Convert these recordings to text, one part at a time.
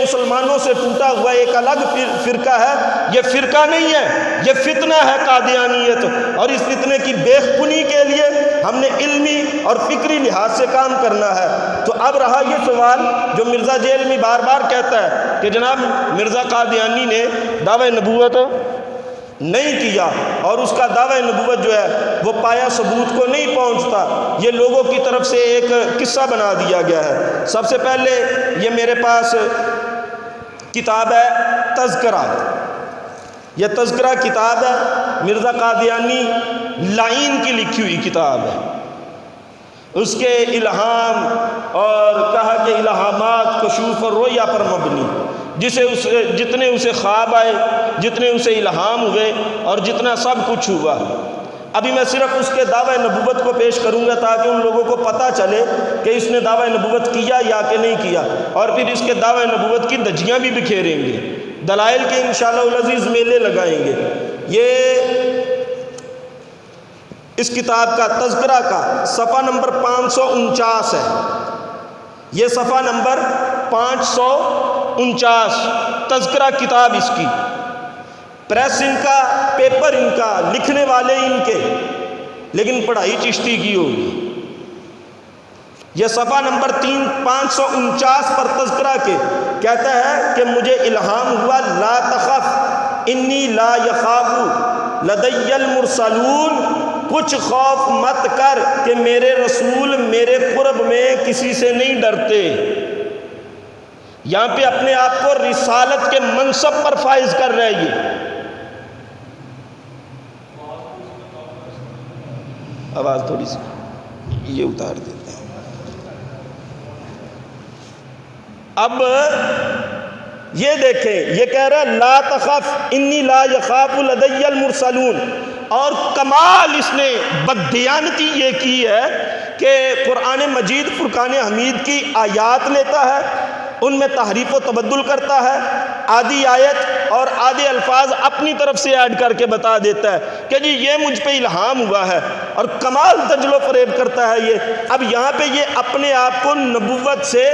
مسلمانوں سے ٹوٹا ہوا ایک الگ فرقہ ہے، یہ فرقہ نہیں ہے، یہ فتنہ ہے قادیانیت، اور اس فتنے کی بیخبنی کے لیے ہم نے علمی اور فکری لحاظ سے کام کرنا ہے۔ تو اب رہا یہ سوال جو مرزا جیلمی بار بار کہتا ہے کہ جناب مرزا قادیانی نے دعوی نبوت نہیں کیا، اور اس کا دعوی نبوت جو ہے وہ پایا ثبوت کو نہیں پہنچتا، یہ لوگوں کی طرف سے ایک قصہ بنا دیا گیا ہے۔ سب سے پہلے یہ میرے پاس کتاب ہے تذکرہ، یہ تذکرہ کتاب ہے مرزا قادیانی لائن کی لکھی ہوئی کتاب ہے۔ اس کے الہام اور کہا کہ الہامات کشوف اور رویا پر مبنی، جتنے اسے خواب آئے، جتنے اسے الہام ہوئے اور جتنا سب کچھ ہوا۔ ابھی میں صرف اس کے دعوی نبوت کو پیش کروں گا تاکہ ان لوگوں کو پتہ چلے کہ اس نے دعوی نبوت کیا یا کہ نہیں کیا، اور پھر اس کے دعوی نبوت کی دھجیاں بھی بکھیریں گے، دلائل کے انشاءاللہ العزیز میلے لگائیں گے۔ یہ اس کتاب کا تذکرہ کا صفحہ نمبر 549 ہے، یہ صفحہ نمبر 549 تذکرہ کتاب اس کی، پریس ان کا، پیپر ان کا، لکھنے والے ان کے، لیکن پڑھائی چشتی کی ہوگی۔ یہ صفحہ نمبر 549 پر تذکرہ کے کہتا ہے کہ مجھے الہام ہوا لا تخف انی لا یخاف لدی المرسلون، کچھ خوف مت کر کہ میرے رسول میرے قرب میں کسی سے نہیں ڈرتے۔ یہاں پہ اپنے آپ کو رسالت کے منصب پر فائز کر رہے ہیں۔ آواز تھوڑی سی یہ اتار دیتے ہیں۔ اب یہ دیکھیں، یہ کہہ رہا ہے لا تخف انی لا یخاف لدی المرسلون، اور کمال اس نے بددیانتی یہ کی ہے کہ قرآن مجید فرقان حمید کی آیات لیتا ہے، ان میں تحریف و تبدل کرتا ہے، آدھی آیت اور آدھے الفاظ اپنی طرف سے ایڈ کر کے بتا دیتا ہے کہ جی یہ مجھ پہ الہام ہوا ہے، اور کمال تجل و فریب کرتا ہے یہ۔ اب یہاں پہ یہ اپنے آپ کو نبوت سے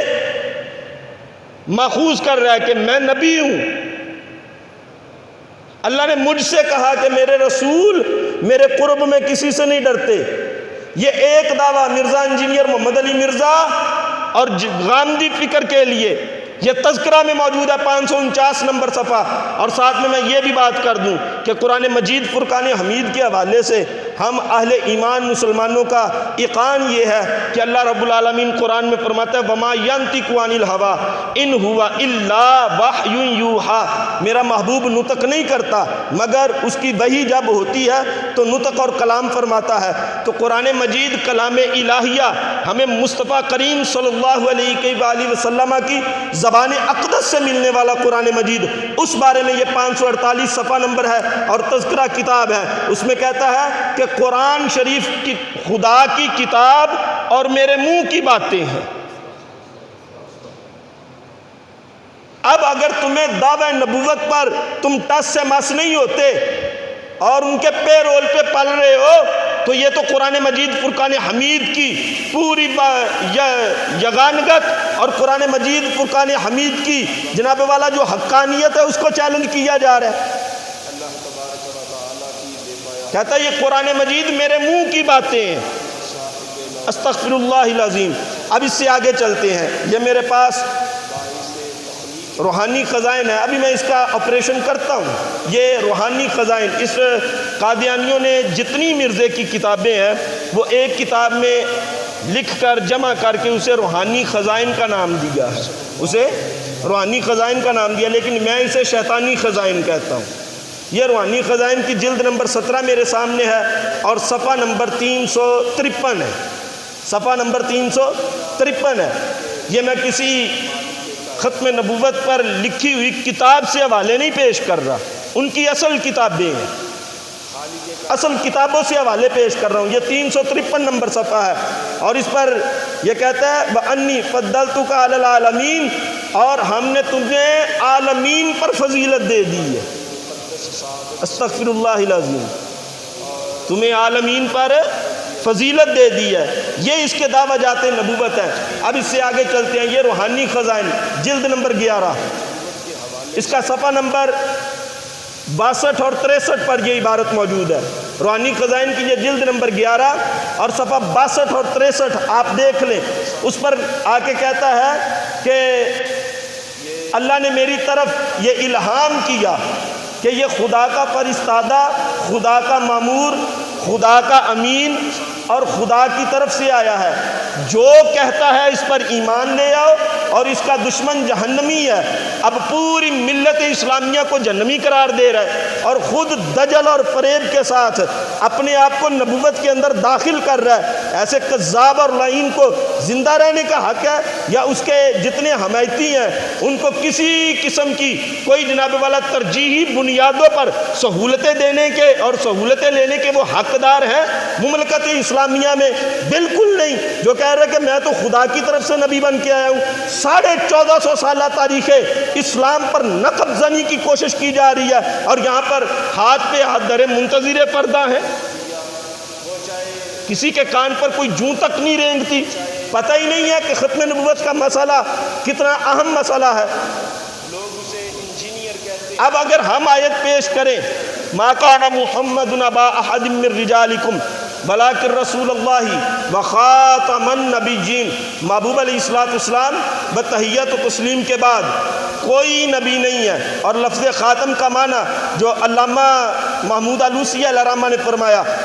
ماخوذ کر رہا ہے کہ میں نبی ہوں، اللہ نے مجھ سے کہا کہ میرے رسول میرے قرب میں کسی سے نہیں ڈرتے۔ یہ ایک دعویٰ مرزا انجینئر محمد علی مرزا اور غامدی فکر کے لیے یہ تذکرہ میں موجود ہے 549 نمبر صفحہ، اور ساتھ میں یہ بھی بات کر دوں کہ قرآن مجید فرقان حمید کے حوالے سے ہم اہل ایمان مسلمانوں کا ایقان یہ ہے کہ اللہ رب العالمین قرآن میں فرماتا ہے وَمَا يَنْطِقُ عَنِ الْهَوَىٰ إِنْ هُوَ إِلَّا وَحْيٌ يُوحَىٰ، میرا محبوب نطق نہیں کرتا مگر اس کی وحی جب ہوتی ہے تو نطق اور کلام فرماتا ہے۔ تو قرآن مجید کلام الہیہ ہمیں مصطفیٰ کریم صلی اللہ علیہ وآلہ وسلم کی زبان اقدس سے ملنے والا قرآن مجید، اس بارے میں یہ 548 صفحہ نمبر ہے اور تذکرہ کتاب ہے۔ اس میں کہتا ہے کہ قرآن شریف کی خدا کی کتاب اور میرے منہ کی باتیں ہیں۔ اب اگر تمہیں دعوی نبوت پر تم ٹس سے مس نہیں ہوتے اور ان کے پے رول پہ پل رہے ہو تو یہ تو قرآن مجید فرقان حمید کی پوری یگانگت اور قرآن مجید فرقان حمید کی جناب والا جو حقانیت ہے اس کو چیلنج کیا جا رہا ہے۔ کہتا ہے یہ قرآن مجید میرے منہ کی باتیں ہیں، استغفر اللہ العظیم۔ اب اس سے آگے چلتے ہیں، یہ میرے پاس روحانی خزائن ہے، ابھی میں اس کا آپریشن کرتا ہوں۔ یہ روحانی خزائن، اس قادیانیوں نے جتنی مرزے کی کتابیں ہیں وہ ایک کتاب میں لکھ کر جمع کر کے اسے روحانی خزائن کا نام دیا ہے، اسے روحانی خزائن کا نام دیا، لیکن میں اسے شیطانی خزائن کہتا ہوں۔ یہ روحانی خزائن کی جلد نمبر 17 میرے سامنے ہے اور صفحہ نمبر 353 ہے، صفحہ نمبر 353 ہے۔ یہ میں کسی ختم نبوت پر لکھی ہوئی کتاب سے حوالے نہیں پیش کر رہا، ان کی اصل کتابیں ہیں، اصل کتابوں سے حوالے پیش کر رہا ہوں۔ یہ 353 نمبر صفحہ ہے اور اس پر یہ کہتا ہے وَأَنِّي فَضَّلْتُكَ عَلَى الْعَالَمِينَ، اور ہم نے تجھے عالمین پر فضیلت دے دی ہے، استغفر اللہ العظیم، تمہیں عالمین پر فضیلت دے دی ہے۔ یہ اس کے دعویٰ جات نبوت ہے۔ اب اس سے آگے چلتے ہیں، یہ روحانی خزائن جلد نمبر 11 اس کا صفحہ نمبر 62 اور 63 پر یہ عبارت موجود ہے۔ روحانی خزائن کی یہ جلد نمبر 11 اور صفحہ 62 اور 63 آپ دیکھ لیں۔ اس پر آ کے کہتا ہے کہ اللہ نے میری طرف یہ الہام کیا کہ یہ خدا کا فرستادہ، خدا کا مامور، خدا کا امین اور خدا کی طرف سے آیا ہے۔ جو کہتا ہے اس پر ایمان لے آؤ اور اس کا دشمن جہنمی ہے، اب پوری ملت اسلامیہ کو جہنمی قرار دے رہا ہے اور خود دجل اور فریب کے ساتھ اپنے آپ کو نبوت کے اندر داخل کر رہا ہے۔ ایسے کذاب اور لعین کو زندہ رہنے کا حق ہے یا اس کے جتنے حمایتی ہیں ان کو کسی قسم کی کوئی جناب والا ترجیحی بنیادوں پر سہولتیں دینے کے اور سہولتیں لینے کے وہ حقدار ہیں مملکت اسلامیہ میں؟ بالکل نہیں۔ جو کہہ رہے کہ میں تو خدا کی طرف سے نبی بن کے آیا ہوں، 1450 سالہ تاریخ اسلام پر نقب زنی کی کوشش کی جا رہی ہے اور یہاں پر ہاتھ پہ ہاتھ دھرے منتظر پردہ ہیں، کسی کے کان پر کوئی جوں تک نہیں رینگتی، پتہ ہی نہیں ہے کہ ختم نبوت کا مسئلہ کتنا اہم مسئلہ ہے۔ لوگ اسے انجینئر کہتے ہیں۔ اب اگر ہم آیت پیش کریں ما کان محمد ابا احد من رجالکم بلاکن رسول اللہ وخاتم النبیین، محبوب علیہ السلام بتحیت و تسلیم کے بعد کوئی نبی نہیں ہے۔ اور لفظ خاتم کا معنی جو علامہ محمود علوسی علیہ الرحمہ نے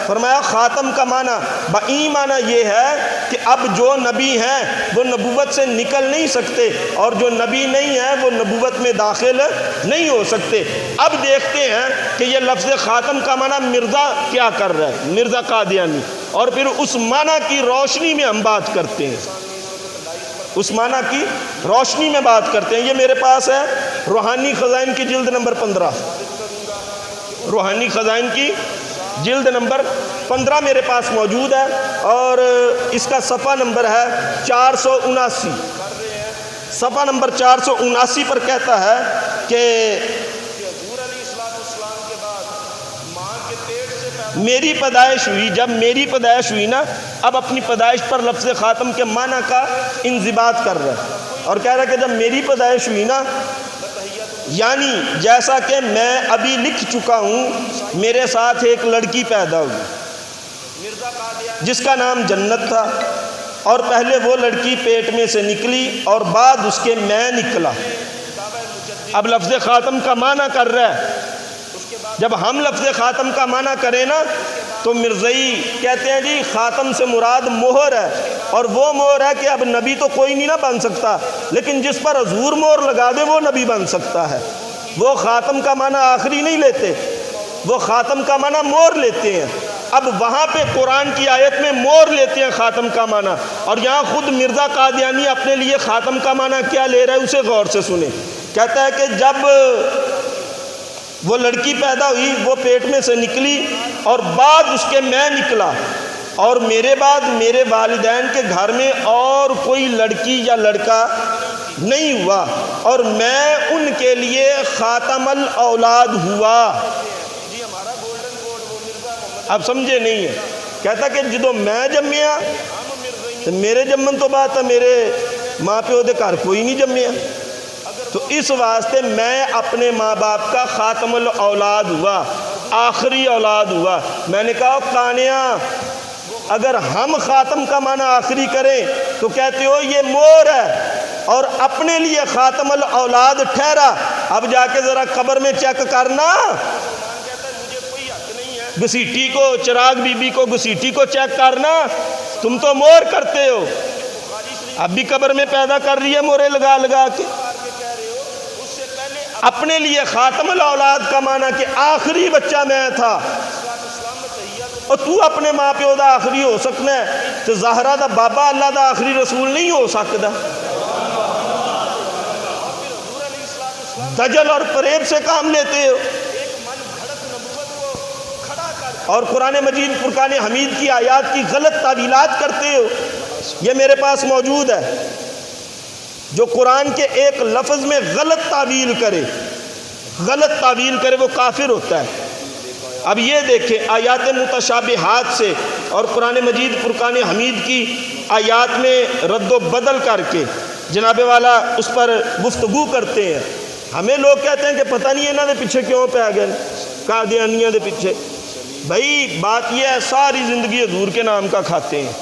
فرمایا خاتم کا معنی بئی معنی یہ ہے کہ اب جو نبی ہیں وہ نبوت سے نکل نہیں سکتے اور جو نبی نہیں ہیں وہ نبوت میں داخل نہیں ہو سکتے۔ اب دیکھتے ہیں کہ یہ لفظ خاتم کا معنی مرزا کیا کر رہا ہے، مرزا قادیانی، اور پھر اس معنی کی روشنی میں ہم بات کرتے ہیں، اس معنی کی روشنی میں بات کرتے ہیں۔ یہ میرے پاس ہے روحانی خزائن کی جلد نمبر 15، روحانی خزائن کی جلد نمبر 15 میرے پاس موجود ہے اور اس کا صفحہ نمبر ہے 479۔ صفحہ نمبر 479 پر کہتا ہے کہ میری پیدائش ہوئی، جب میری پیدائش ہوئی نا، اب اپنی پیدائش پر لفظ خاتم کے معنی کا انضباط کر رہا ہے اور کہہ رہا ہے کہ جب میری پیدائش ہوئی نا، یعنی جیسا کہ میں ابھی لکھ چکا ہوں، میرے ساتھ ایک لڑکی پیدا ہوئی جس کا نام جنت تھا، اور پہلے وہ لڑکی پیٹ میں سے نکلی اور بعد اس کے میں نکلا۔ اب لفظ خاتم کا معنی کر رہا ہے۔ جب ہم لفظ خاتم کا معنی کریں نا تو مرزائی کہتے ہیں جی خاتم سے مراد مہر ہے، اور وہ مہر ہے کہ اب نبی تو کوئی نہیں نہ بن سکتا، لیکن جس پر حضور مہر لگا دے وہ نبی بن سکتا ہے۔ وہ خاتم کا معنی آخری نہیں لیتے، وہ خاتم کا معنی مہر لیتے ہیں۔ اب وہاں پہ قرآن کی آیت میں مہر لیتے ہیں خاتم کا معنی، اور یہاں خود مرزا قادیانی اپنے لیے خاتم کا معنی کیا لے رہا ہے اسے غور سے سنیں۔ کہتا ہے کہ جب وہ لڑکی پیدا ہوئی، وہ پیٹ میں سے نکلی اور بعد اس کے میں نکلا، اور میرے بعد میرے والدین کے گھر میں اور کوئی لڑکی یا لڑکا نہیں ہوا، اور میں ان کے لیے خاتم الاولاد ہوا۔ اب سمجھے نہیں ہے؟ کہتا کہ جدو میں جمیا تو میرے جمن تو بات ہے، میرے ماں پیو دے گھر کوئی نہیں جمیا، تو اس واسطے میں اپنے ماں باپ کا خاتم الاولاد ہوا، آخری اولاد ہوا۔ میں نے کہا کانیا، اگر ہم خاتم کا معنی آخری کریں تو کہتے ہو یہ مور ہے اور اپنے لیے خاتم الاولاد ٹھہرا۔ اب جا کے ذرا قبر میں چیک کرنا، گھسیٹی کو، چراغ بی بی کو گھسیٹی کو چیک کرنا، تم تو مور کرتے ہو، اب بھی قبر میں پیدا کر رہی ہے مورے لگا لگا کے۔ اپنے لیے خاتم الاولاد کا معنی کہ آخری بچہ میں تھا، اور تو اپنے ماں پیو دا آخری ہو سکنا ہے تو زہرا دا بابا اللہ دا آخری رسول نہیں ہو سکتا۔ دجل اور فریب سے کام لیتے ہو اور قرآن مجید فرقان حمید کی آیات کی غلط تعویلات کرتے ہو۔ یہ میرے پاس موجود ہے، جو قرآن کے ایک لفظ میں غلط تعویل کرے وہ کافر ہوتا ہے۔ اب یہ دیکھیں آیات متشابہات سے اور قرآن مجید فرقان حمید کی آیات میں رد و بدل کر کے جناب والا اس پر گفتگو کرتے ہیں۔ ہمیں لوگ کہتے ہیں کہ پتہ نہیں انہوں نے پیچھے کیوں پہ گئے قادیانیوں دے پیچھے. بھائی بات یہ ہے ساری زندگی حضور کے نام کا کھاتے ہیں,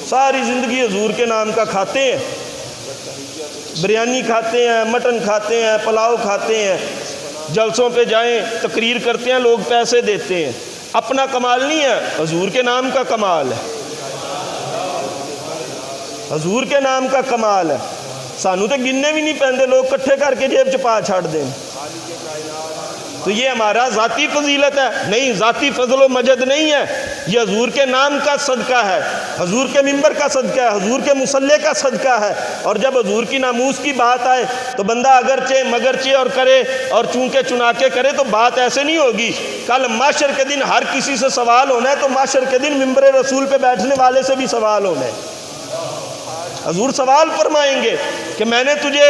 ساری زندگی حضور کے نام کا کھاتے ہیں, بریانی کھاتے ہیں, مٹن کھاتے ہیں, پلاؤ کھاتے ہیں, جلسوں پہ جائیں تقریر کرتے ہیں, لوگ پیسے دیتے ہیں. اپنا کمال نہیں ہے, حضور کے نام کا کمال ہے, حضور کے نام کا کمال ہے. سانو تو گننے بھی نہیں پہنتے, لوگ کٹھے کر کے جیب چ پا چھاڑ دیں. تو یہ ہمارا ذاتی فضیلت ہے؟ نہیں, ذاتی فضل و مجد نہیں ہے, یہ حضور کے نام کا صدقہ ہے, حضور کے منبر کا صدقہ ہے, حضور کے مصلی کا صدقہ ہے. اور جب حضور کی ناموس کی بات آئے تو بندہ اگرچہ مگرچہ اور کرے اور چونکہ چناکے کرے تو بات ایسے نہیں ہوگی. کل معاشر کے دن ہر کسی سے سوال ہونا ہے, تو معاشر کے دن منبر رسول پہ بیٹھنے والے سے بھی سوال ہونا ہے. حضور سوال فرمائیں گے کہ میں نے تجھے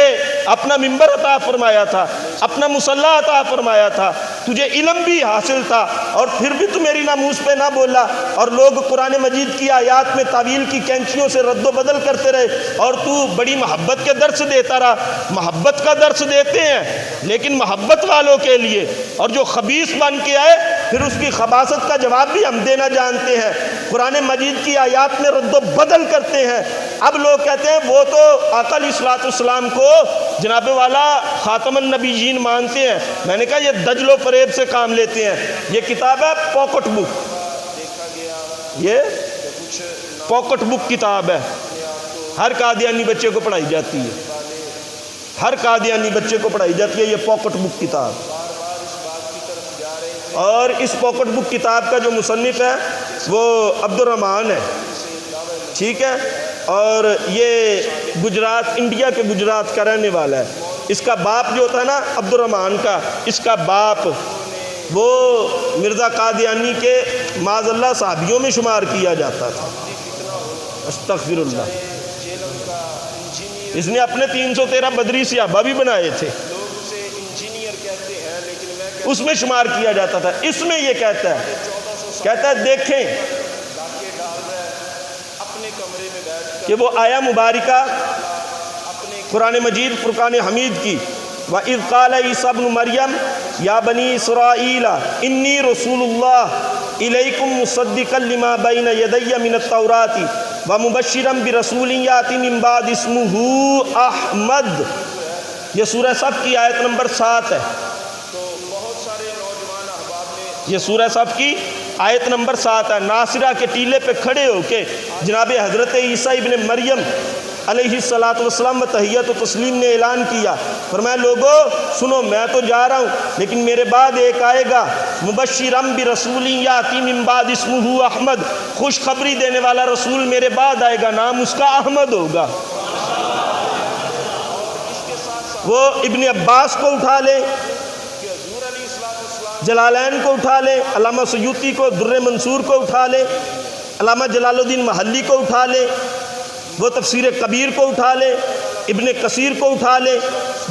اپنا منبر عطا فرمایا تھا, اپنا مصلی عطا فرمایا تھا, تجھے علم بھی حاصل تھا, اور پھر بھی تو میری ناموس پہ نہ بولا. اور لوگ قرآن مجید کی آیات میں تعویل کی کینچیوں سے رد و بدل کرتے رہے, اور تو بڑی محبت کے درس دیتا رہا. محبت کا درس دیتے ہیں لیکن محبت والوں کے لیے, اور جو خبیث بن کے آئے پھر اس کی خباثت کا جواب بھی ہم دینا جانتے ہیں. قرآن مجید کی آیات میں رد و بدل کرتے ہیں. اب لوگ کہتے ہیں وہ تو آقا علیہ الصلوۃ والسلام کو جناب والا خاتم النبیین مانتے ہیں. میں نے کہا یہ دجل و فریب سے کام لیتے ہیں. یہ کتاب ہے پاکٹ بک, یہ پاکٹ بک کتاب ہے, ہر قادیانی بچے کو پڑھائی جاتی ہے, ہر قادیانی بچے کو پڑھائی جاتی ہے یہ پاکٹ بک کتاب. اور اس پاکٹ بک کتاب کا جو مصنف ہے وہ عبد الرحمن ہے, ٹھیک ہے, اور یہ گجرات, انڈیا کے گجرات کا رہنے والا ہے. اس کا باپ جو ہوتا ہے نا عبد الرحمن کا, اس کا باپ وہ مرزا قادیانی کے معاذ اللہ صحابیوں میں شمار کیا جاتا تھا. استغفر اللہ. اس نے اپنے 313 بدری صحابہ بھی بنائے تھے, اس میں شمار کیا جاتا تھا. اس میں یہ کہتا ہے دیکھیں کہ وہ آیا مبارکہ قرآن مجید فرقان حمید کی, وَإِذْ قَالَ عِيسَىٰ ابْنُ مَرْيَمَ يَا بَنِي إِسْرَائِيلَ إِنِّي رَسُولُ اللَّهِ إِلَيْكُمْ مُصَدِّقًا لِمَا بَيْنَ يَدَيَّ مِنَ التَّوْرَاةِ وَمُبَشِّرًا بِرَسُولٍ يَأْتِي مِن بَعْدِي اسْمُهُ أَحْمَدُ. یہ سورہ صف کی آیت نمبر 7 ہے. یہ سورہ صف کی آیت نمبر 7 ہے. ناصرہ کے ٹیلے پہ کھڑے ہو کے جناب حضرت عیسیٰ ابن مریم علیہ الصلوۃ والسلام و تحیت و تسلیم نے اعلان کیا, فرمایا لوگو سنو, میں تو جا رہا ہوں لیکن میرے بعد ایک آئے گا, مبشرم برسول یاتی من بعد اسمہ احمد, خوشخبری دینے والا رسول میرے بعد آئے گا, نام اس کا احمد ہوگا. وہ ابن عباس کو اٹھا لے, جلالین کو اٹھا لے, علامہ سیوطی کو در منصور کو اٹھا لے, علامہ جلال الدین محلی کو اٹھا لے, وہ تفسیر کبیر کو اٹھا لے, ابن کثیر کو اٹھا لے,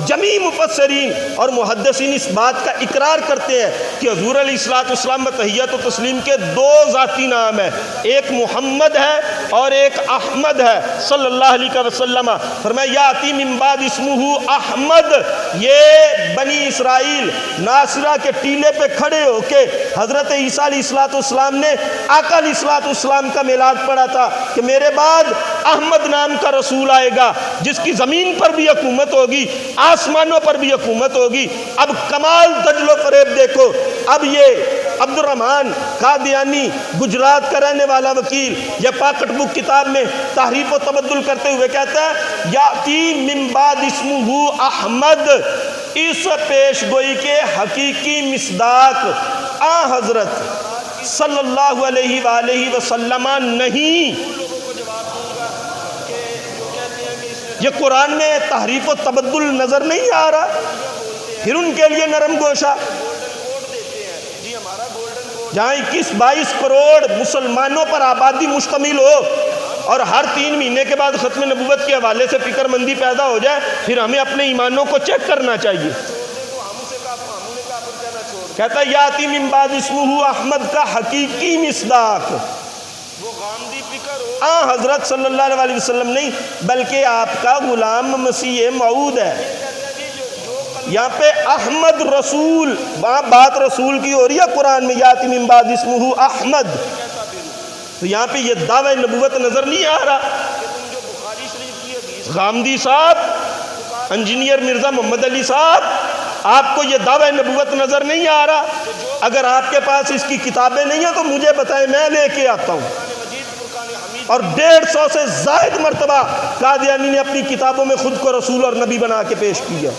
جمیع مفسرین اور محدثین اس بات کا اقرار کرتے ہیں کہ حضور علیہ الصلوۃ والسلام تحیت و تسلیم کے 2 ذاتی نام ہیں, ایک محمد ہے اور ایک احمد ہے صلی اللہ علیہ وسلم. فرمایا یاتی من بعد اسمہ احمد. یہ بنی اسرائیل ناصرہ کے ٹیلے پہ کھڑے ہو کے حضرت عیسیٰ علیہ الصلوۃ والسلام نے آقا علیہ الصلوۃ والسلام کا میلاد پڑھا تھا کہ میرے بعد احمد نام کا رسول آئے گا جس کی زمین پر بھی حکومت ہوگی, آسمانوں پر بھی حکومت ہوگی. اب کمال دجل و فریب دیکھو. اب یہ عبد الرحمن قادیانی گجرات کا رہنے والا وکیل یہ پاکٹ بک کتاب میں تحریف و تبدل کرتے ہوئے کہتا ہے یاتی من بعد اسمہ احمد. اس پیش گوئی کے حقیقی مصداق آ حضرت صلی اللہ علیہ وآلہ وسلم نہیں. یہ قرآن میں تحریف و تبدل نظر نہیں آ رہا, پھر ان کے لیے نرم گوشہ. جہاں 21-22 کروڑ مسلمانوں پر آبادی مشتمل ہو اور ہر 3 مہینے کے بعد ختم نبوت کے حوالے سے فکر مندی پیدا ہو جائے, پھر ہمیں اپنے ایمانوں کو چیک کرنا چاہیے. کہتا ہے یاتی من بعد اسمہ احمد کا حقیقی مصداق وہ غامدی حضرت صلی اللہ علیہ وسلم نہیں بلکہ آپ کا غلام مسیح موعود ہے۔ یہاں پہ احمد رسول، بات رسول کی ہو رہی ہے قرآن میں، یاتی من بعد اسمہ احمد، تو یہاں پہ یہ دعوی نبوت نظر نہیں آ رہا۔ غامدی صاحب، انجینئر مرزا محمد علی صاحب، آپ کو یہ دعوی نبوت نظر نہیں آ رہا؟ اگر آپ کے پاس اس کی کتابیں نہیں ہیں تو مجھے بتائیں، میں لے کے آتا ہوں۔ اور 150 سے زائد مرتبہ قادیانی نے اپنی کتابوں میں خود کو رسول اور نبی بنا کے پیش کیا۔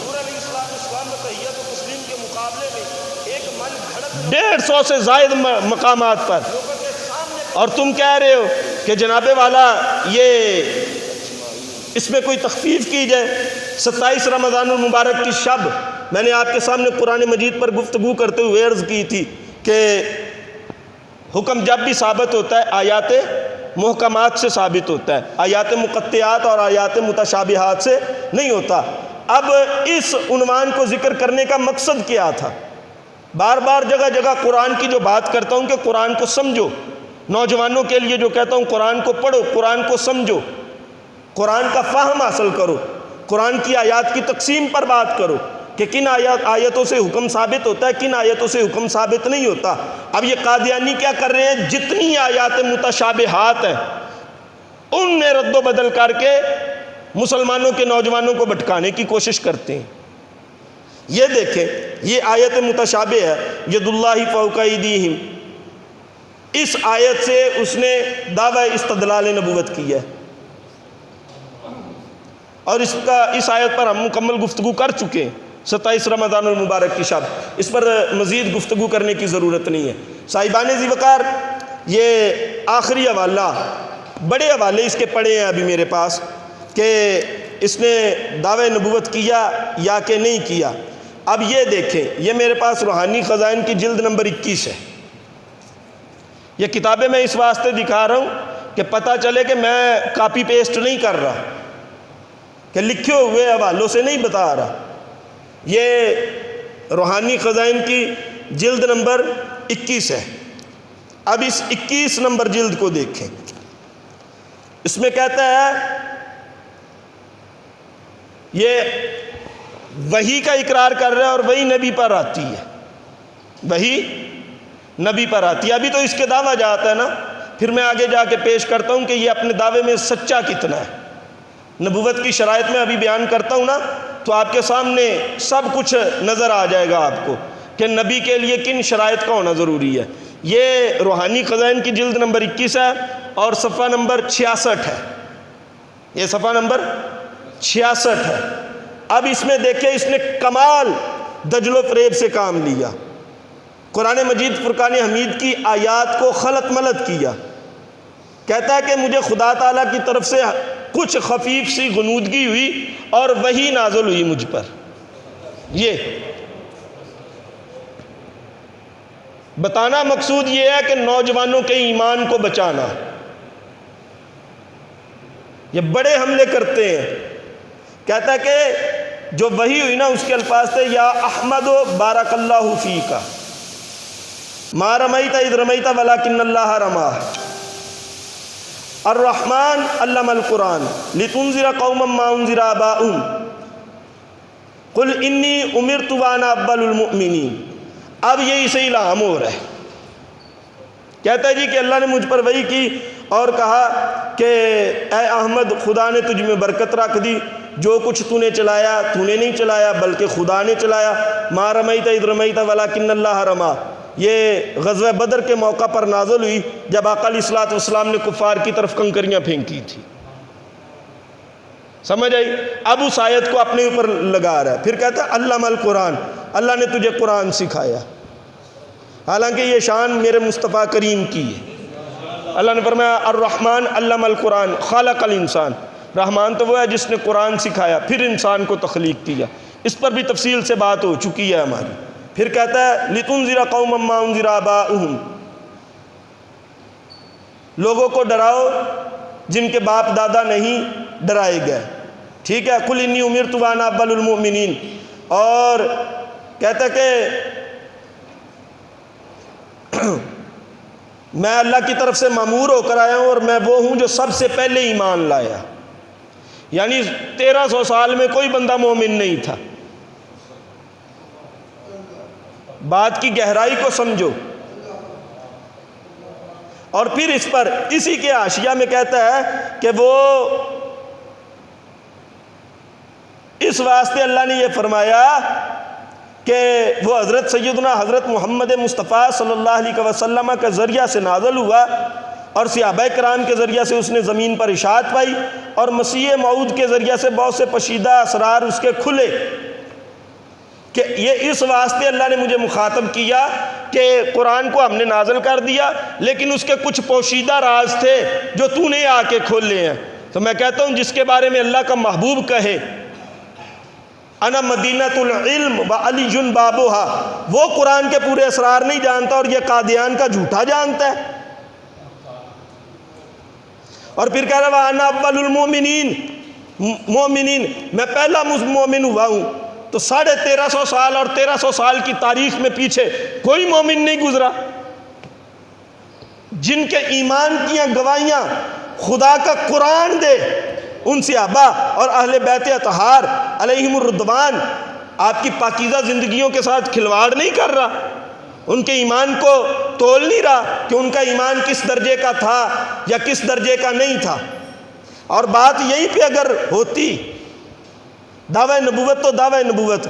150 سے زائد مقامات پر، اور تم کہہ رہے ہو کہ جناب والا یہ اس میں کوئی تخفیف کی جائے۔ 27 رمضان المبارک کی شب میں نے آپ کے سامنے قرآن مجید پر گفتگو کرتے ہوئے عرض کی تھی کہ حکم جب بھی ثابت ہوتا ہے آیات محکمات سے ثابت ہوتا ہے، آیات مقطعات اور آیات متشابہات سے نہیں ہوتا۔ اب اس عنوان کو ذکر کرنے کا مقصد کیا تھا؟ بار بار جگہ جگہ قرآن کی جو بات کرتا ہوں کہ قرآن کو سمجھو، نوجوانوں کے لیے جو کہتا ہوں قرآن کو پڑھو، قرآن کو سمجھو، قرآن کا فہم حاصل کرو، قرآن کی آیات کی تقسیم پر بات کرو کہ کن آیتوں سے حکم ثابت ہوتا ہے، کن آیتوں سے حکم ثابت نہیں ہوتا۔ اب یہ قادیانی کیا کر رہے ہیں؟ جتنی آیات متشابہات ہیں ان میں رد و بدل کر کے مسلمانوں کے نوجوانوں کو بھٹکانے کی کوشش کرتے ہیں۔ یہ دیکھیں، یہ آیت متشابہ ہے، ید اللہ فوق ایدیہم، اس آیت سے اس نے دعوی استدلال نبوت کی ہے، اور اس آیت پر ہم مکمل گفتگو کر چکے ہیں 27 رمضان المبارک کی شب، اس پر مزید گفتگو کرنے کی ضرورت نہیں ہے۔ صاحبان ذی وقار، یہ آخری حوالہ، بڑے حوالے اس کے پڑے ہیں ابھی میرے پاس کہ اس نے دعوی نبوت کیا یا کہ نہیں کیا۔ اب یہ دیکھیں، یہ میرے پاس روحانی خزائن کی جلد نمبر 21 ہے۔ یہ کتابیں میں اس واسطے دکھا رہا ہوں کہ پتہ چلے کہ میں کاپی پیسٹ نہیں کر رہا، کہ لکھے ہوئے حوالوں سے نہیں بتا رہا۔ یہ روحانی خزائن کی جلد نمبر 21 ہے۔ اب اس 21 نمبر جلد کو دیکھیں، اس میں کہتا ہے یہ وحی کا اقرار کر رہا ہے اور وہی نبی پر آتی ہے، وہی نبی پر آتی ہے۔ ابھی تو اس کے دعویٰ جاتا ہے نا، پھر میں آگے جا کے پیش کرتا ہوں کہ یہ اپنے دعوے میں سچا کتنا ہے۔ نبوت کی شرائط میں ابھی بیان کرتا ہوں نا، تو آپ کے سامنے سب کچھ نظر آ جائے گا آپ کو کہ نبی کے لیے کن شرائط کا ہونا ضروری ہے۔ یہ روحانی خزائن کی جلد نمبر 21 ہے اور صفحہ نمبر 66 ہے، یہ صفحہ نمبر 66 ہے۔ اب اس میں دیکھیں، اس نے کمال دجل و فریب سے کام لیا، قرآن مجید فرقان حمید کی آیات کو خلط ملط کیا۔ کہتا ہے کہ مجھے خدا تعالیٰ کی طرف سے کچھ خفیف سی غنودگی ہوئی اور وہی نازل ہوئی مجھ پر۔ یہ بتانا مقصود یہ ہے کہ نوجوانوں کے ایمان کو بچانا۔ یہ بڑے حملے کرتے ہیں۔ کہتا ہے کہ جو وحی ہوئی نا، اس کے الفاظ تھے یا احمد بارک اللہ فیک ما رمیت اذ رمیت ولکن اللہ رما، الرحمن علم القرآن لتنذر قوما ما انذر آباؤہم قل انی امرت وانا اول المؤمنین۔ اب یہی سے الہام ہو رہا ہے۔ کہتا ہے جی کہ اللہ نے مجھ پر وحی کی اور کہا کہ اے احمد، خدا نے تجھ میں برکت رکھ دی، جو کچھ تو نے چلایا تو نے نہیں چلایا بلکہ خدا نے چلایا۔ ما رمیت اذ رمیت ولکن اللہ رما، یہ غزوہ بدر کے موقع پر نازل ہوئی جب آقا علیہ الصلوۃ والسلام نے کفار کی طرف کنکریاں پھینکی تھی۔ سمجھ آئی؟ اب اس آیت کو اپنے اوپر لگا رہا ہے۔ پھر کہتا ہے علم القرآن، اللہ نے تجھے قرآن سکھایا، حالانکہ یہ شان میرے مصطفیٰ کریم کی ہے۔ اللہ نے فرمایا الرحمن علم القرآن خلق الانسان، رحمان تو وہ ہے جس نے قرآن سکھایا پھر انسان کو تخلیق کیا۔ اس پر بھی تفصیل سے بات ہو چکی ہے ہماری۔ پھر کہتا ہے لتنذر قوما ما انذر آباؤہم، لوگوں کو ڈراؤ جن کے باپ دادا نہیں ڈرائے گئے، ٹھیک ہے۔ قل انی امرت وانا اول المؤمنین، اور کہتا ہے کہ میں اللہ کی طرف سے مامور ہو کر آیا ہوں اور میں وہ ہوں جو سب سے پہلے ایمان لایا. یعنی 1300 سال میں کوئی بندہ مومن نہیں تھا. بات کی گہرائی کو سمجھو. اور پھر اس پر اسی کے حاشیہ میں کہتا ہے کہ وہ اس واسطے اللہ نے یہ فرمایا کہ وہ حضرت سیدنا حضرت محمد مصطفیٰ صلی اللہ علیہ وسلم کا ذریعہ سے نازل ہوا اور صحابہ کرام کے ذریعہ سے اس نے زمین پر اشاعت پائی اور مسیح موعود کے ذریعہ سے بہت سے پوشیدہ اسرار اس کے کھلے کہ یہ اس واسطے اللہ نے مجھے مخاطب کیا کہ قرآن کو ہم نے نازل کر دیا لیکن اس کے کچھ پوشیدہ راز تھے جو تو نے آ کے کھولے ہیں. تو میں کہتا ہوں جس کے بارے میں اللہ کا محبوب کہے انا مدینۃ العلم وعلی بابھا، وہ قرآن کے پورے اسرار نہیں جانتا اور یہ قادیان کا جھوٹا جانتا ہے. اور پھر کہہ رہا انا اول المؤمنین، مومنین میں پہلا مومن ہوا ہوں. تو 1350 سال اور 1300 سال کی تاریخ میں پیچھے کوئی مومن نہیں گزرا جن کے ایمان کی گواہیاں خدا کا قرآن دے. ان صحابہ اور اہل بیت اطہار علیہم الرضوان آپ کی پاکیزہ زندگیوں کے ساتھ کھلواڑ نہیں کر رہا، ان کے ایمان کو تول نہیں رہا کہ ان کا ایمان کس درجے کا تھا یا کس درجے کا نہیں تھا. اور بات یہی پہ اگر ہوتی، دعوی نبوت تو دعوی نبوت،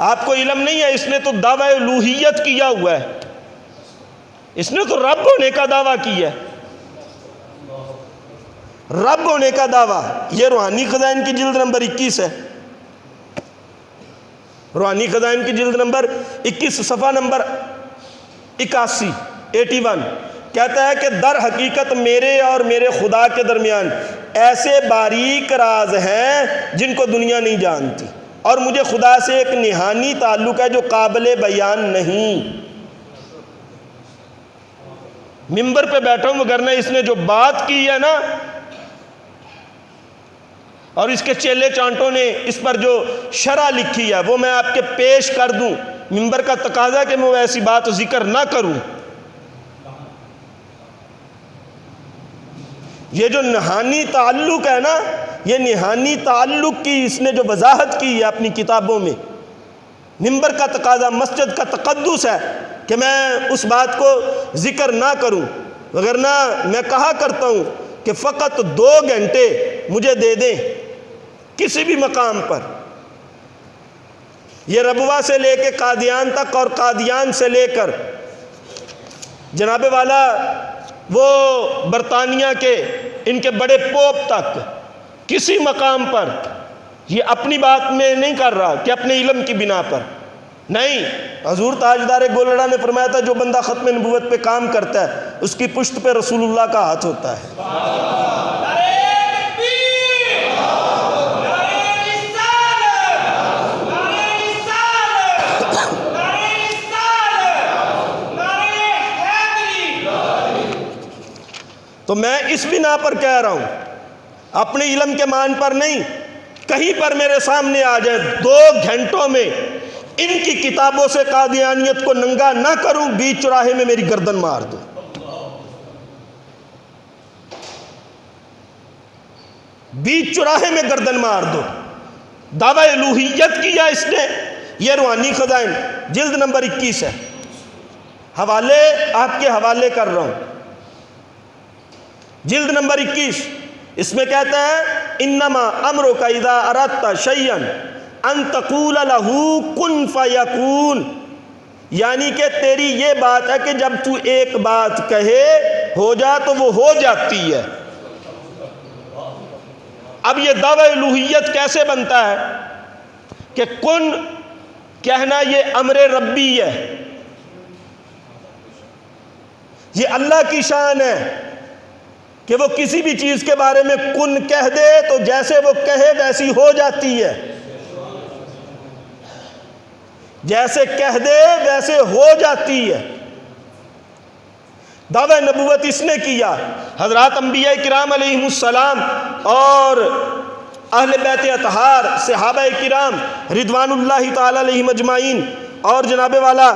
آپ کو علم نہیں ہے اس نے تو دعوی الوہیت کیا ہوا ہے، اس نے تو رب ہونے کا دعویٰ کیا ہے، رب ہونے کا دعویٰ. یہ روحانی خزائن کی جلد نمبر 21 ہے. روحانی خزائن کی جلد نمبر 21 صفحہ نمبر 81 کہتا ہے کہ در حقیقت میرے اور میرے خدا کے درمیان ایسے باریک راز ہیں جن کو دنیا نہیں جانتی، اور مجھے خدا سے ایک نہانی تعلق ہے جو قابل بیان نہیں. ممبر پہ بیٹھا ہوں وگرنہ اس نے جو بات کی ہے نا، اور اس کے چیلے چانٹوں نے اس پر جو شرح لکھی ہے وہ میں آپ کے پیش کر دوں. ممبر کا تقاضا کہ میں ایسی بات ذکر نہ کروں. یہ جو نہانی تعلق ہے نا، یہ نہانی تعلق کی اس نے جو وضاحت کی ہے اپنی کتابوں میں. ممبر کا تقاضا مسجد کا تقدس ہے کہ میں اس بات کو ذکر نہ کروں، وگرنہ میں کہا کرتا ہوں کہ فقط 2 گھنٹے مجھے دے دیں کسی بھی مقام پر. یہ ربوہ سے لے کے قادیان تک اور قادیان سے لے کر جناب والا وہ برطانیہ کے ان کے بڑے پوپ تک کسی مقام پر یہ اپنی بات میں نہیں کر رہا کہ اپنے علم کی بنا پر نہیں. حضور تاجدار گولڑا نے فرمایا تھا جو بندہ ختم نبوت پہ کام کرتا ہے اس کی پشت پہ رسول اللہ کا ہاتھ ہوتا ہے. تو میں اس بنا پر کہہ رہا ہوں، اپنے علم کے مان پر نہیں، کہیں پر میرے سامنے آ جائے 2 گھنٹوں میں ان کی کتابوں سے قادیانیت کو ننگا نہ کروں، بیچ چوراہے میں میری گردن مار دو. بیچ چوراہے میں گردن مار دو. دعوی الوہیت کیا اس نے. یہ روحانی خزائن جلد نمبر 21 ہے. حوالے آپ کے حوالے کر رہا ہوں. جلد نمبر 21 اس میں کہتا ہے انما امرک اذا اردت شیئا ان تقول له کن فیکون، یعنی کہ تیری یہ بات ہے کہ جب تو ایک بات کہے ہو جا تو وہ ہو جاتی ہے. اب یہ دعوی الوہیت کیسے بنتا ہے کہ کن کہنا یہ امر ربی ہے، یہ اللہ کی شان ہے کہ وہ کسی بھی چیز کے بارے میں کن کہہ دے تو جیسے وہ کہے ویسی ہو جاتی ہے، جیسے کہہ دے ویسے ہو جاتی ہے. دعوی نبوت اس نے کیا. حضرات انبیاء کرام علیہم السلام اور اہل بیت اطہار صحابہ کرام رضوان اللہ تعالی علیہم اجمعین اور جناب والا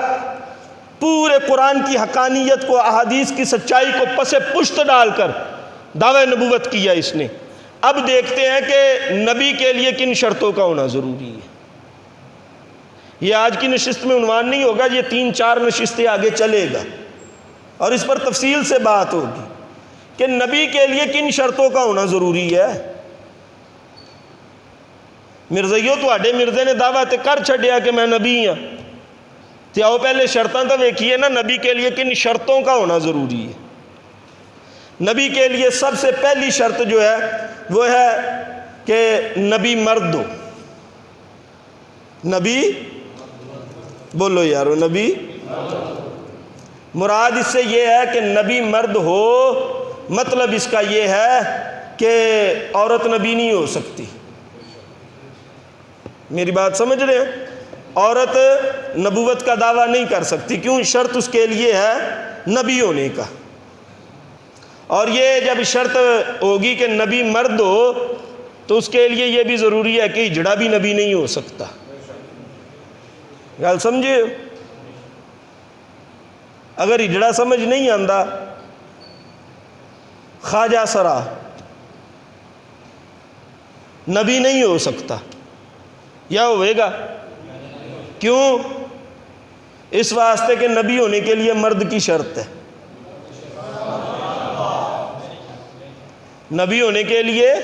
پورے قرآن کی حقانیت کو، احادیث کی سچائی کو پس پشت ڈال کر دعوی نبوت کیا اس نے۔ اب دیکھتے ہیں کہ نبی کے لیے کن شرطوں کا ہونا ضروری ہے۔ یہ آج کی نشست میں عنوان نہیں ہوگا، یہ 3-4 نشستیں آگے چلے گا اور اس پر تفصیل سے بات ہوگی کہ نبی کے لیے کن شرطوں کا ہونا ضروری ہے۔ مرزائیو تواڈے مرزے نے دعویٰ تے کر چھڈیا کہ میں نبی ہاں، تے آؤ پہلے شرطاں تو ویکھیے نا، نبی کے لیے کن شرطوں کا ہونا ضروری ہے۔ نبی کے لیے سب سے پہلی شرط جو ہے وہ ہے کہ نبی مرد ہو۔ نبی بولو یارو، نبی مراد اس سے یہ ہے کہ نبی مرد ہو، مطلب اس کا یہ ہے کہ عورت نبی نہیں ہو سکتی۔ میری بات سمجھ رہے ہیں؟ عورت نبوت کا دعویٰ نہیں کر سکتی، کیوں؟ شرط اس کے لیے ہے نبی ہونے کا۔ اور یہ جب شرط ہوگی کہ نبی مرد ہو تو اس کے لیے یہ بھی ضروری ہے کہ ہجڑا بھی نبی نہیں ہو سکتا۔ گل سمجھے؟ اگر ہجڑا سمجھ نہیں آندا، خواجہ سرا نبی نہیں ہو سکتا، یا ہوئے گا؟ کیوں؟ اس واسطے کہ نبی ہونے کے لیے مرد کی شرط ہے۔ نبی ہونے کے لیے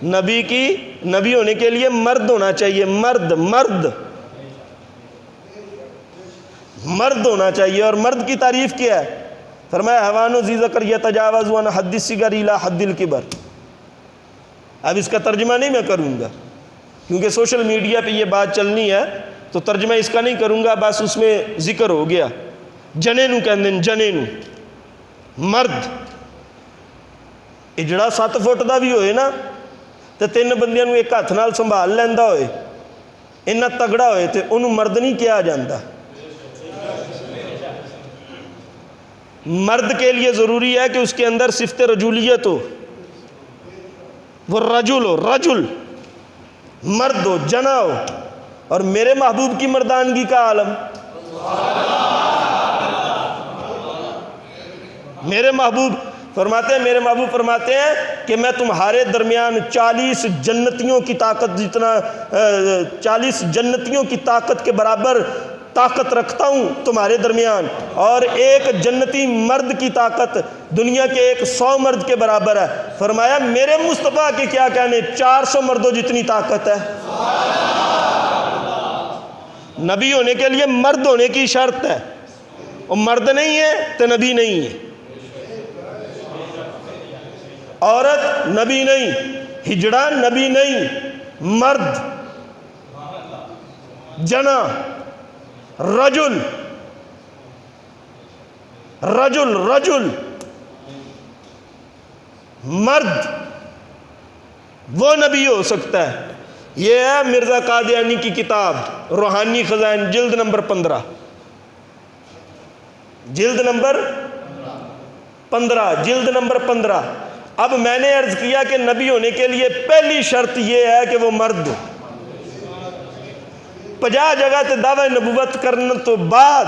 نبی ہونے کے لیے مرد ہونا چاہیے، مرد ہونا چاہیے۔ اور مرد کی تعریف کیا ہے؟ فرمایا حیوان و ذی ذکر یتجاوز عن حد الصغر الی حد الکبر۔ اب اس کا ترجمہ نہیں میں کروں گا کیونکہ سوشل میڈیا پہ یہ بات چلنی ہے، تو ترجمہ اس کا نہیں کروں گا، بس اس میں ذکر ہو گیا۔ جنے نو کہندے ہیں، جنے نو مرد۔ اجڑا 7 فٹ دا بھی ہوئے نا تے 3 بندیاں نو ایک ہاتھ نال سنبھال لیندا ہوئے، انہا تگڑا ہوئے تے انہوں مرد نہیں کیا جاندا۔ مرد کے لیے ضروری ہے کہ اس کے اندر صفت رجولیت ہو، وہ رجل ہو، رجل مرد ہو، جنا ہو۔ اور میرے محبوب کی مردانگی کا عالم، میرے محبوب فرماتے ہیں کہ میں تمہارے درمیان 40 جنتیوں کی طاقت جتنا 40 جنتیوں کی طاقت کے برابر طاقت رکھتا ہوں تمہارے درمیان، اور ایک جنتی مرد کی طاقت دنیا کے 100 مرد کے برابر ہے۔ فرمایا میرے مصطفیٰ کے کیا کہنے، 400 مردوں جتنی طاقت ہے۔ نبی ہونے کے لیے مرد ہونے کی شرط ہے، وہ مرد نہیں ہے تو نبی نہیں ہے۔ عورت نبی نہیں، ہجڑا نبی نہیں، مرد، جنا، رجل مرد، وہ نبی ہو سکتا ہے۔ یہ ہے مرزا قادیانی کی کتاب روحانی خزائن، جلد نمبر 15، جلد نمبر 15۔ اب میں نے عرض کیا کہ نبی ہونے کے لیے پہلی شرط یہ ہے کہ وہ مرد ہو۔ 50 جگہ تے دعوی نبوت کرنے تو بعد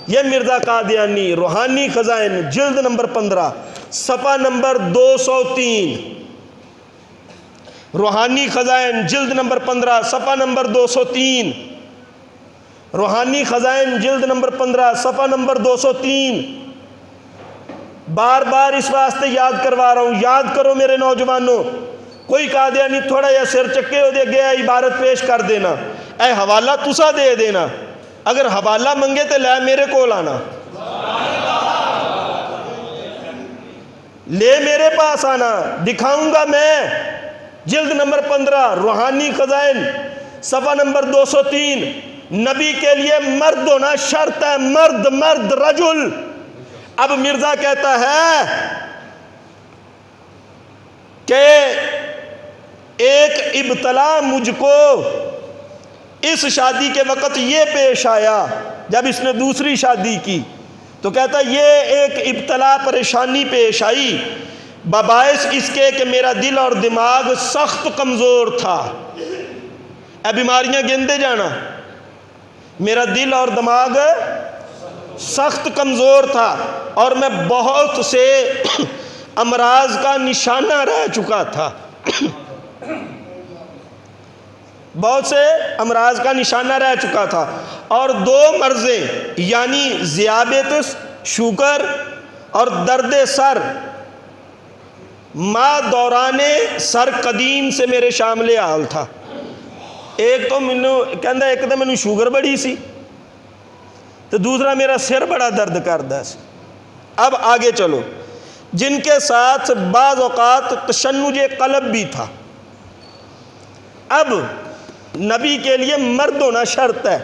یہ مرزا قادیانی روحانی خزائن جلد نمبر 15 صفحہ نمبر 203، روحانی خزائن جلد نمبر 15 صفحہ نمبر 203، روحانی خزائن جلد نمبر 15 صفحہ نمبر 203۔ بار بار اس واسطے یاد کروا رہا ہوں، یاد کرو میرے نوجوانوں۔ کوئی قادیانی تھوڑا یا سر چکے ہو دے گیا عبارت پیش کر دینا، اے حوالہ تسا دے دینا، اگر حوالہ منگے تو لے میرے کو لانا، لے میرے پاس آنا، دکھاؤں گا میں۔ جلد نمبر 15 روحانی خزائن صفحہ نمبر 203، نبی کے لیے مرد ہونا شرط ہے، مرد رجل۔ اب مرزا کہتا ہے کہ ایک ابتلا مجھ کو اس شادی کے وقت یہ پیش آیا، جب اس نے دوسری شادی کی تو کہتا یہ ایک ابتلا پریشانی پیش آئی باعث اس کے کہ میرا دل اور دماغ سخت کمزور تھا۔ اے بیماریاں گندے جانا، میرا دل اور دماغ سخت کمزور تھا اور میں بہت سے امراض کا نشانہ رہ چکا تھا، بہت سے امراض کا نشانہ رہ چکا تھا، اور 2 مرضیں یعنی ذیابیطس شوگر اور درد سر ما دوران سر قدیم سے میرے شامل حال تھا۔ ایک تو مینوں شوگر بڑی سی تو دوسرا میرا سر بڑا درد کردا سی۔ اب آگے چلو، جن کے ساتھ بعض اوقات تشنج قلب بھی تھا۔ اب نبی کے لیے مرد ہونا شرط ہے۔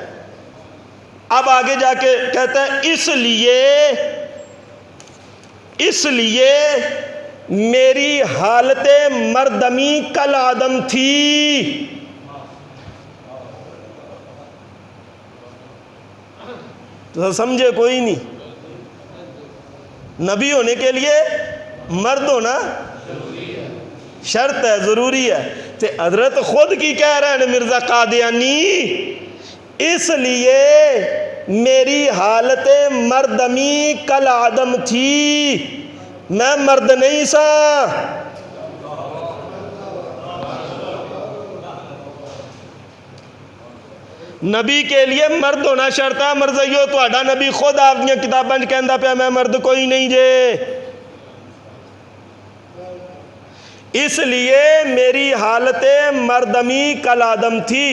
اب آگے جا کے کہتا ہے اس لیے میری حالت مردمی کل آدم تھی۔ تو سمجھے کوئی نہیں؟ نبی ہونے کے لیے مرد ہونا شرط ہے، ضروری ہے۔ تو حضرت خود کی کہہ رہے ہیں مرزا قادیانی، اس لیے میری حالت مردمی کل آدم تھی، میں مرد نہیں سا۔ نبی کے لیے مرد ہونا شرط ہے۔ مرزائیو تہاڈا نبی خود اپنی کتاباں وچ کہندا پیا میں مرد کوئی نہیں جے۔ اس لیے میری حالت مردمی کل آدم تھی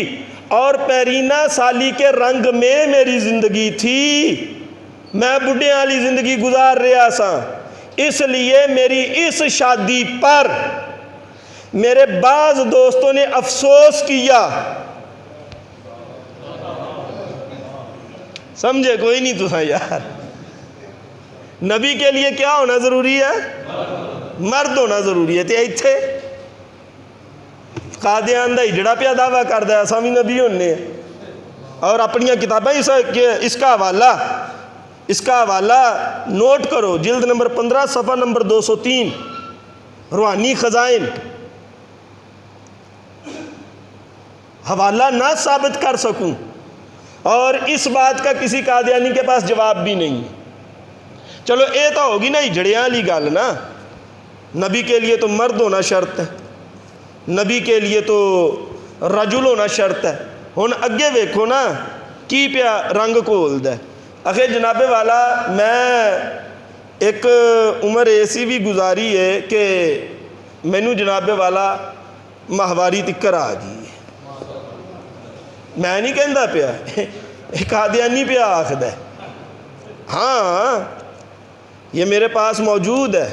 اور پیرینہ سالی کے رنگ میں میری زندگی تھی، میں بڈھے والی زندگی گزار رہا سا۔ اس لیے میری اس شادی پر میرے بعض دوستوں نے افسوس کیا۔ سمجھے کوئی نہیں تساں یار؟ نبی کے لیے کیا ہونا ضروری ہے؟ مرد ہونا ضروری ہے۔ تے ایتھے قادیان دا ہجڑا پیا دعویٰ کردا ہے اساں وی نبی ہونے، اور اپنی کتابیں اس کا حوالہ نوٹ کرو، جلد نمبر 15 صفحہ نمبر 203، روحانی خزائن۔ حوالہ نہ ثابت کر سکوں اور اس بات کا کسی قادیانی کے پاس جواب بھی نہیں۔ چلو اے تو ہوگی نا ہجڑیاں والی گل نا، نبی کے لیے تو مرد ہونا شرط ہے، نبی کے لیے تو رجل ہونا شرط ہے۔ ہن اگے ویکھو نا کی پیا رنگ کھولدا ہے۔ آخر جناب والا میں ایک عمر ایسی بھی گزاری ہے کہ مینوں جناب والا ماہواری تکر آ گئی ہے۔ میں نہیں کہندا پیا، قادیانی پیا آکھدا ہے، ہاں یہ میرے پاس موجود ہے۔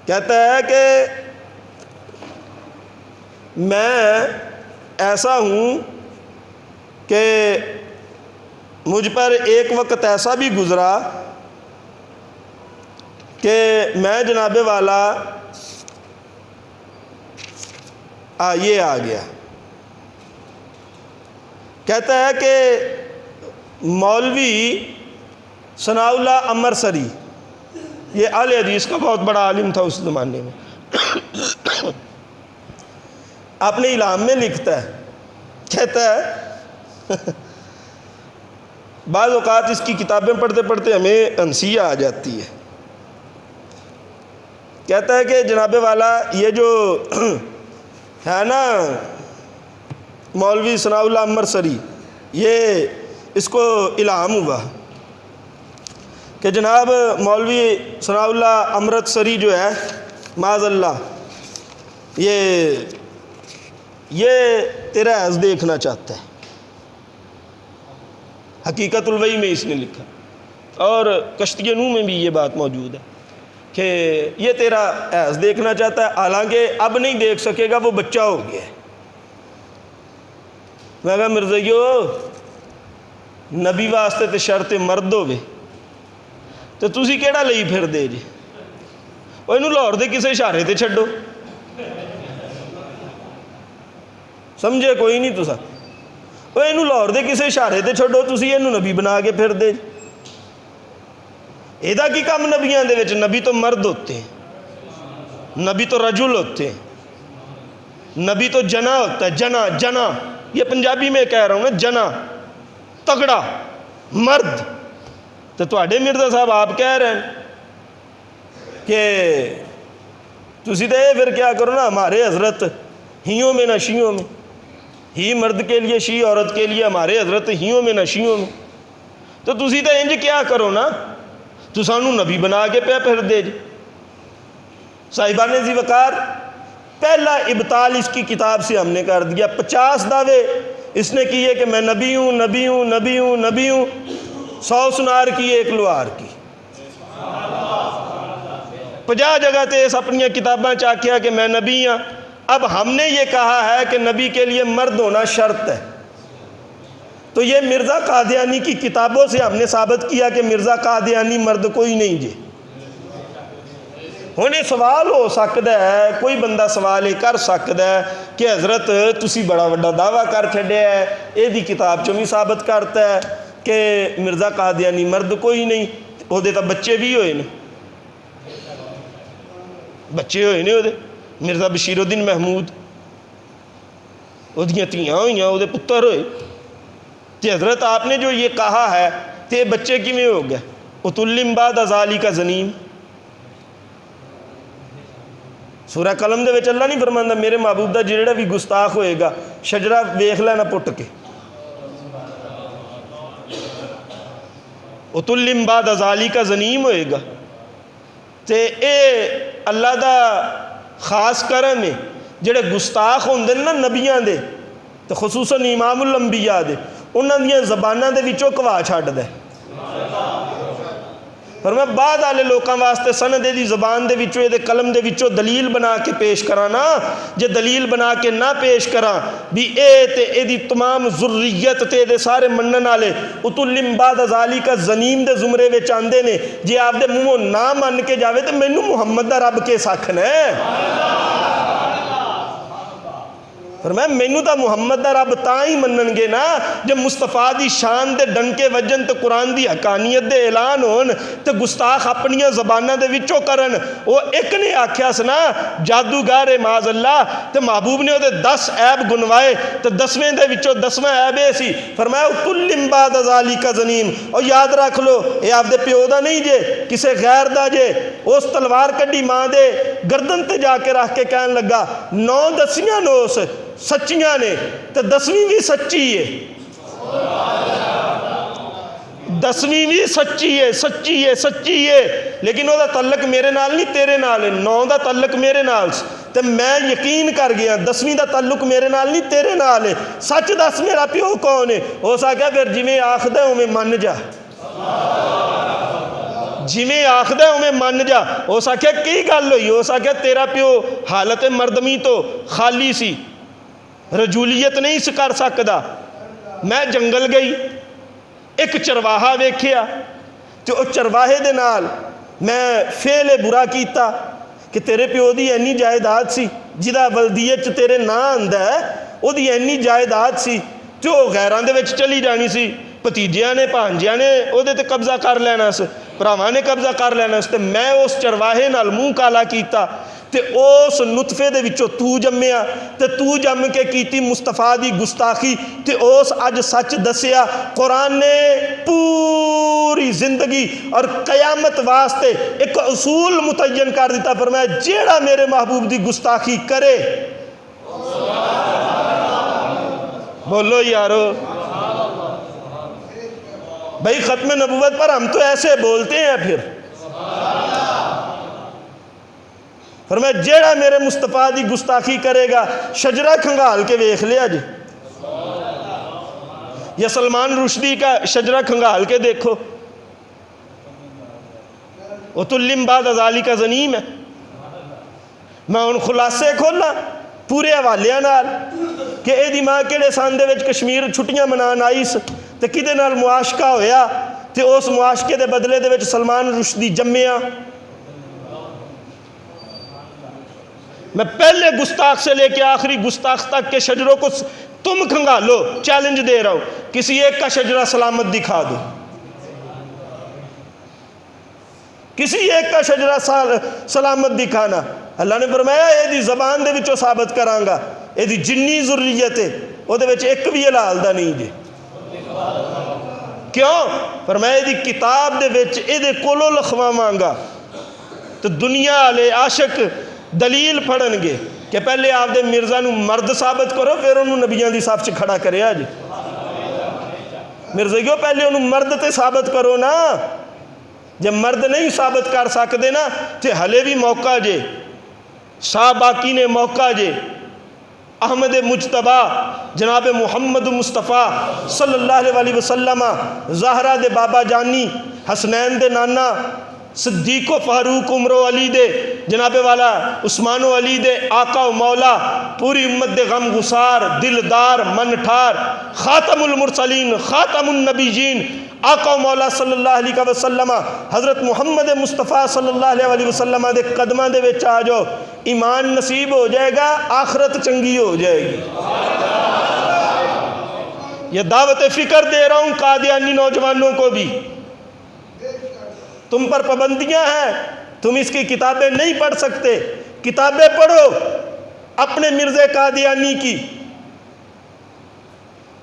کہتا ہے کہ میں ایسا ہوں کہ مجھ پر ایک وقت ایسا بھی گزرا کہ میں جناب والا یہ آ گیا۔ کہتا ہے کہ مولوی ثناء اللہ امرسری، یہ اہل حدیث کا بہت بڑا عالم تھا اس زمانے میں، اپنے اعلام میں لکھتا ہے، کہتا ہے بعض اوقات اس کی کتابیں پڑھتے پڑھتے ہمیں ہنسی آ جاتی ہے۔ کہتا ہے کہ جناب والا یہ جو ہے نا مولوی ثناء اللہ امرسری، یہ اس کو الہام ہوا کہ جناب مولوی ثناء اللہ امرتسری جو ہے معاذ اللہ یہ تیرا حیض دیکھنا چاہتا ہے۔ حقیقت الوحی میں اس نے لکھا، اور کشتی نوح میں بھی یہ بات موجود ہے کہ یہ تیرا حیض دیکھنا چاہتا ہے، حالانکہ اب نہیں دیکھ سکے گا، وہ بچہ ہو گیا ہے۔ میں کہا مرزائیو نبی واسطے تے شرط مرد ہوے تو تسی کیڑا لئی پھر دے جی؟ وہ انہوں لاہور دے کسے اشارے تے چھڈو، سمجھے کوئی نہیں تسا؟ وہ انہوں لاہور دے کسے اشارے تے چھڈو، تسی انہوں نبی بنا کے پھر دے۔ ایدہ کی کام نبیاں دے وچ؟ نبی تو مرد ہوتے ہیں، نبی تو رجل ہوتے ہیں۔ نبی تو جنا ہوتا ہے، جنا جنا، یہ پنجابی میں کہہ رہا ہوں نا، جنا تگڑا مرد۔ تو تواڈے مرزا صاحب آپ کہہ رہے ہیں کہ تسی تو یہ پھر کیا کرو نا، ہمارے حضرت ہیوں میں نہ شیوں میں، ہی مرد کے لیے شی عورت کے لیے، ہمارے حضرت ہیوں میں نہ شیوں میں۔ تو تسی تو انج کیا کرو نا، تو سانو نبی بنا کے پھر دے جی۔ صاحبان ذی وقار پہلا ابطال اس کی کتاب سے ہم نے کر دیا، 50 دعوے اس نے کیے کہ میں نبی ہوں نبی ہوں نبی ہوں نبی ہوں، 100 سنار کی 1 لوہار کی، 50 جگہ تے اس اپنی کتاباں چاکیا کہ میں نبی ہاں۔ اب ہم نے یہ کہا ہے کہ نبی کے لیے مرد ہونا شرط ہے، تو یہ مرزا قادیانی کی کتابوں سے ہم نے ثابت کیا کہ مرزا قادیانی مرد کوئی نہیں جے۔ ہونے سوال ہو سکتا ہے، کوئی بندہ سوال یہ کر سکتا ہے کہ حضرت تسی بڑا وڈا دعویٰ کر چھڈیا ہے، یہ دی کتاب چوں بھی ثابت کرتا ہے کہ مرزا قادیانی مرد کوئی نہیں، وہ دے تو بچے بھی ہوئے نے، بچے ہوئے نے، وہ دے مرزا بشیر الدین محمود، وہ دیاں تیاں ہوئیاں، وہ دے پتر ہوئے۔ کہ حضرت آپ نے جو یہ کہا ہے تے بچے کیویں ہو گئے؟ اتلم بعد ذالی کا زنیم، سورہ قلم دے وچ اللہ نہیں فرماندا میرے محبوب دا جڑا بھی گستاخ ہوئے گا شجرہ ویکھ لینا پٹ کے، اتلم بعد ذالی کا زنیم ہوئے گا۔ تے اے اللہ دا خاص کرم ہے، جڑے گستاخ ہوندے نا نبیاں دے، تے خصوصاً امام الانبیاء دے، انہاں دیاں زباناں دے وچوں کوا چھڈ دے۔ پر میں بعد والے لوکاں واسطے سند دی زبان دے وچوں دے قلم دے وچوں دلیل بنا کے پیش کرانا، جے دلیل بنا کے نہ پیش کراں بھی اے تے اے دی تمام ذریت تے دے سارے منن والے اتلم بعد ذالی کا زنیم دے زمرے وچ آندے نے، جے آپ دے منہوں نہ من کے جاوے تے مینوں محمد دا رب کے سکھنا ہے۔ فرمایا مینوں تا محمد دا رب تاں ہی منن گے نا جب مصطفیٰ دی شان دے ڈنکے وجن تے قرآن دی حقانیت دے اعلان ہون تے گستاخ اپنیاں زباناں دے وچوں کرن۔ وہ ایک نے آکھیا سنا جادوگر معاذ اللہ تے محبوب نے وہ 10 عیب گنوائے تے 10ویں دے وچوں 10واں عیب اے سی، فرمایا اتلم بعد ذالک زنیم، اور یاد رکھ لو اے آپ دے پیو دا نہیں جے، کسے غیر دا جے۔ اس تلوار کڈی ماں دے گردن تے جا کے رکھ کے کہن لگا 9 دسیاں نوس سچیاں نے تے 10ویں بھی سچی ہے، 10ویں بھی سچی ہے، سچی ہے، سچی ہے، لیکن وہ دا تعلق میرے نال نہیں تیرے نال ہے، 9 دا تعلق میرے نال تے میں یقین کر گیا، 10ویں دا تعلق میرے نال نہیں تیرے نال ہے، سچ دس میرا پیو کون ہے؟ ہو سکیا پھر جویں آکھدا اوویں من جا، جویں آکھدا اوویں من جا۔ ہو سکیا کی گل ہوئی، ہو سکیا تیرا پیو حالت مردمی تو خالی سی، رجولیت نہیں کر سکدا۔ میں جنگل گئی، ایک چرواہا ویکھیا تے او چرواہے دے نال میں فعل برا کیتا کہ تیرے پیو دی اینی جائیداد سی جدا ولدیت چ تیرے نا آندا ہے، او دی اینی جائیداد سی تے او غیراں دے وچ چلی جانی سی، بھتیجیاں نے بھانجیاں نے او دے تے قبضہ کر لینا سی، بھراواں نے قبضہ کر لینا سی، تے میں اس چرواہے نال منہ کالا کیتا تے اس نطفے دے وچوں تو جمیا تے تو جم کے کیتی مصطفیٰ دی گستاخی تے اس اج سچ دسیا۔ قرآن نے پوری زندگی اور قیامت واسطے ایک اصول متعین کر دیتا، فرمایا جیڑا میرے محبوب دی گستاخی کرے، بولو یارو بھائی ختم نبوت پر ہم تو ایسے بولتے ہیں پھر، فرمایا جیڑا میرے مصطفیٰ دی گستاخی کرے گا شجرہ کھنگال کے ویکھ لیا جی، یا سلمان رشدی کا شجرہ کھنگال کے دیکھو، اتلم بعد ذالک زنیم ہے۔ میں ان خلاصے کھولا پورے حوالیاں نال کہ اے دی ماں کیڑے سان دے وچ کشمیر چھٹیاں منان آئی تے کدے نال معاشقہ ہویا تے اس معاشقے دے بدلے دے وچ سلمان رشدی جمیا۔ میں پہلے گستاخ سے لے کے آخری گستاخ تک کے شجروں کو تم کھنگالو، چیلنج دے رہا ہوں، کسی ایک کا شجرہ سلامت دکھا دو، کسی ایک کا شجرہ سلامت دکھانا۔ اللہ نے فرمایا اے دی زبان دے وچوں ثابت کرانگا، ਇਹਦੀ ਜਿੰਨੀ ਜ਼ੁਰਰੀਅਤ ਹੈ ਉਹਦੇ ਵਿੱਚ ਇੱਕ ਵੀ ਹਲਾਲ ਦਾ ਨਹੀਂ ਜੇ। ਕਿਉਂ? ਫਰਮਾਇਆ ਇਹਦੀ ਕਿਤਾਬ ਦੇ ਵਿੱਚ ਇਹਦੇ ਕੋਲੋਂ ਲਿਖਵਾਵਾਂਗਾ। تو دنیا والے عاشق دلیل پڑھن گے کہ پہلے آپ دے مرزا نو مرد ثابت کرو پھر انہوں نبیان دی صاحب سے کھڑا کرے آج مرزا کیوں پہلے انہوں مرد تے ثابت کرو نا، جب مرد نہیں ثابت کر سکتے نا تے ہلے بھی موقع جے، شاہ باقی نے موقع جے، احمد مجتبہ جناب محمد مصطفیٰ صلی اللہ علیہ وسلم، زہرہ دے بابا جانی، حسنین دے نانا، صدیق و فاروق عمر و علی دے جناب والا، عثمان و علی دے آقا و مولا، پوری امت دے غم گسار، دلدار، منٹھار، خاتم المرسلین، خاتم النبیین، آقا و مولا صلی اللہ علیہ وسلم، حضرت محمد مصطفیٰ صلی اللہ علیہ وسلم دے قدمہ دے وچ آ جاؤ، ایمان نصیب ہو جائے گا، آخرت چنگی ہو جائے گی۔ یہ دعوت فکر دے رہا ہوں قادیانی نوجوانوں کو بھی، تم پر پابندیاں ہیں، تم اس کی کتابیں نہیں پڑھ سکتے، کتابیں پڑھو اپنے مرزا قادیانی کی،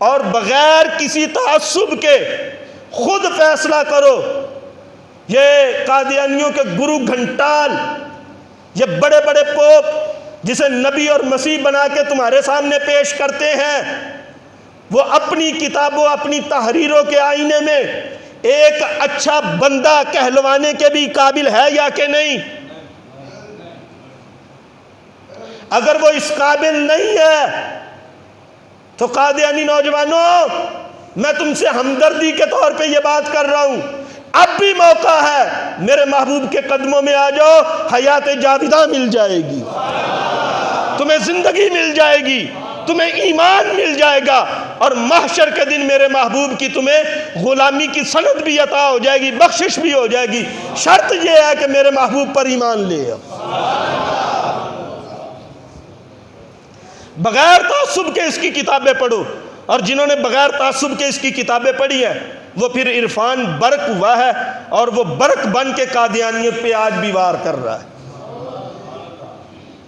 اور بغیر کسی تعصب کے خود فیصلہ کرو۔ یہ قادیانیوں کے گرو گھنٹال، یہ بڑے بڑے پوپ جسے نبی اور مسیح بنا کے تمہارے سامنے پیش کرتے ہیں، وہ اپنی کتابوں، اپنی تحریروں کے آئینے میں ایک اچھا بندہ کہلوانے کے بھی قابل ہے یا کہ نہیں؟ اگر وہ اس قابل نہیں ہے تو قادیانی نوجوانوں، میں تم سے ہمدردی کے طور پہ یہ بات کر رہا ہوں، اب بھی موقع ہے، میرے محبوب کے قدموں میں آ جاؤ، حیات جاویدہ مل جائے گی، تمہیں زندگی مل جائے گی، تمہیں ایمان مل جائے گا، اور محشر کے دن میرے محبوب کی تمہیں غلامی کی سند بھی عطا ہو جائے گی، بخشش بھی ہو جائے گی۔ شرط یہ ہے کہ میرے محبوب پر ایمان لے آؤ، بغیر تعصب کے اس کی کتابیں پڑھو، اور جنہوں نے بغیر تعصب کے اس کی کتابیں پڑھی ہیں وہ پھر عرفان برق ہوا ہے، اور وہ برق بن کے قادیانیت پہ آج بھی وار کر رہا ہے۔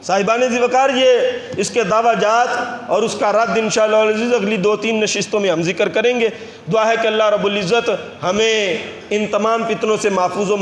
صاحبان ذی وقار، یہ اس کے دعویٰ جات اور اس کا رد انشاءاللہ العزیز اگلی 2-3 نشستوں میں ہم ذکر کریں گے۔ دعا ہے کہ اللہ رب العزت ہمیں ان تمام فتنوں سے محفوظ و